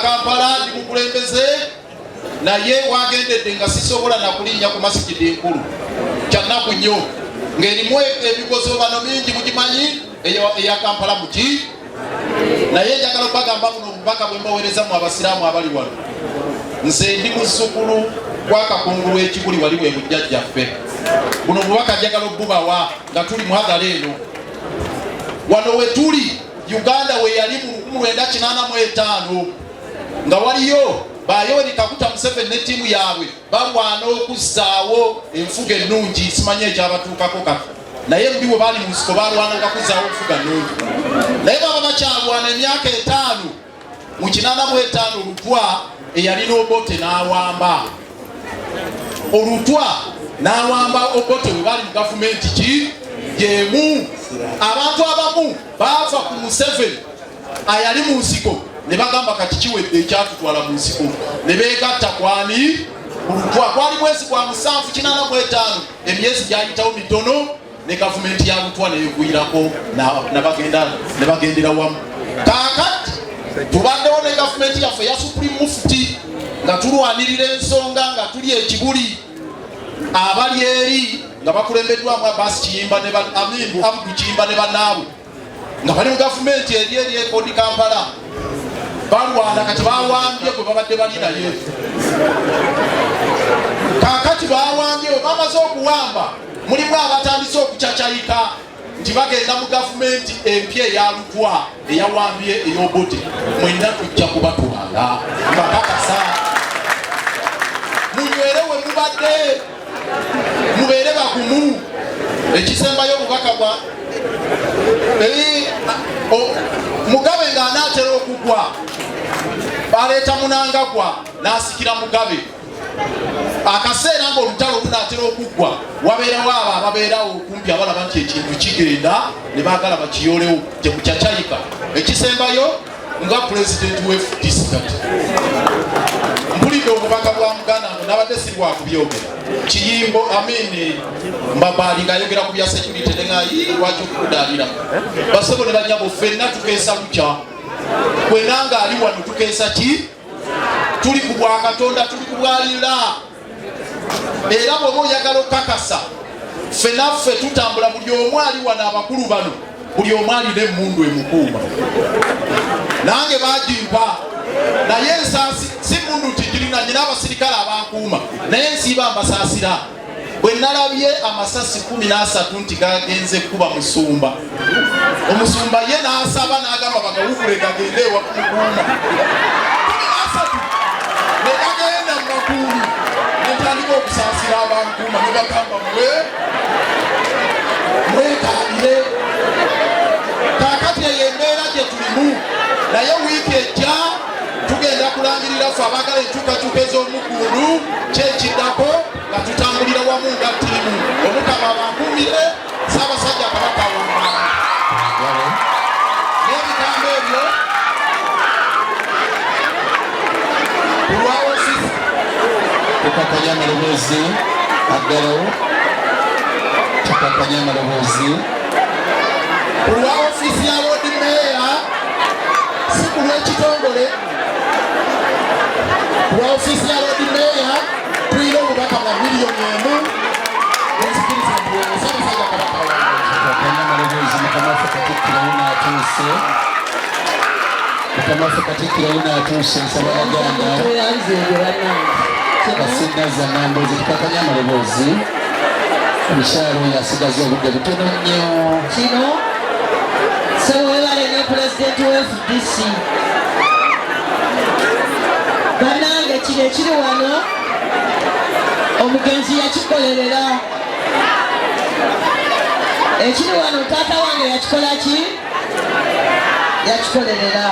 Kampala ndi mukulembeze naye wagendedde nga sisobola nakulinnya ku masikidi enkulu kyannaku nnyo ng'erimu ebigozo bano mingi mugimanyi eya Kampala muki naye njagala okubagamba buno obubaka bwe mbaweereza mu abasiraamu abali wano nze ndi muzzukulu gwa kakungulu ekiguli wali bwe bujjajjaffe buno obubaka njagala obubawa nga tuli muhadhara eno wano we tuli Uganda we yali mu 1985 nga waliyo Bayoli Kaguta Museveni ne tiimu yaabwe balwana okuzzaawo enfuga ennungi simanye ekyabatuukako kati naye mbi bwe baali mu nsiko balwana okuzzaawo enfuga ennungi naye baba bakyalwana emyaka 5 mu 85 Olutwa eyalina Obote n'awamba Olutwa n'awamba Obote we bali mu gavumenti ki yemu abantu abamu baafa ku Museveni ayali mu nsiko ne bagamba kati kiwedde ekyatutwala mu nsiko ne beegatta kwani Olutwa kwali mwezi gwa 785 emyezi gyayitawo mitono ne gavumenti ya Lutwa neyegwirako ne bagendera wamu kaakati tubaddewo ne gavumenti yaffe ya Supreme Mufti nga tulwanirira ensonga nga tuli ekibuli abali eri nga bakulembeddwamu Abbas Kiyimba ne Abdu Kiyimba ne bannaabwe nga bali mu gavumenti eri ekodi Kampala balwana kati bawambye gwe babadde bali naye kaakati bawambye bamaze okuwamba mulimu abatandise okucacaika nti bagenda mu gavumenti empya eya Lutwa eyawambye ey'Obote mwenna tujja kubatwala mbakakasa munywere we mubadde mubeere bagumu ekisembayo obubaka bwa Mugabe ng'anaatera okugwa baleeta Munangagwa n'asikira Mugabe akaseera ng'olutalo lunaatera okuggwa wabeerawo abo ababeerawo okumpi abalaba nti ekintu kigenda ne baagala bakiyolewo temukyacayika ekisembayo nga pulezidenti w'FDC mpulidde obubaka bwa Muganda ngo nabadde si bwakubyogera Kiyimbo Mbabaali ng'ayogera ku bya security ne ngayi lwaki okukudaalira basebo ne banyabo ffenna tukeesa lukya kwenanga ali wano tukeesa ki tuli ku bwa Katonda tuli ku bwalira era bw'oba oyagala okukakasa ffenaffe tutambula buli omu ali wano abakulu bano buli omu alina emmundu emukuuma nange bagimpa naye ensaasi si mundu tikirina nyina abasirikale abankuuma naye nsiiba mbasaasira bwe nalabye amasasi 13 nti gagenze kuba musumba omusumba ye n'asaba n'agamba bagawugule gagende ewa kumukuuma 13 ne gagenda mu makuulu netandika okusaasira abankuuma ne bagamba mwekaalire kaakati eyo embeera gye tulimu naye wiiki ejja tugenda kulangirira ffe abaagala enkyukakyuka ez'omugundu kyekiddako nga tutambulira wamu nga ttiimu Omukama abankuumire Ssaabasajja Kabaka w'Omwami n'ebigambo ebyo kulwa ofisi tukakanya amaloboozi aggalawo tukakanya amaloboozi kulwa ofisi ya Lord Mayor si ku lw'ekitongole kulwa ofisi ya Lord Mayor tulina obubaka bwa miliyoni 1 nzikiriza nti Ssaabasajja Kabaka tukakanya amaloboozi Mukamaffe Katikkiro n'atuuse Mukamaffe Katikkiro n'atuuse nsaba Baganda Basindaza Namboozi tukakanya amaloboozi omukyalo oyo asigaza obudde butono nnyo kino sewebale ne pulezidenti wa FDC bannange kino ekiri wano omugenzi yakikolerera ekiri wano taata wange yakikola ki yakikolerera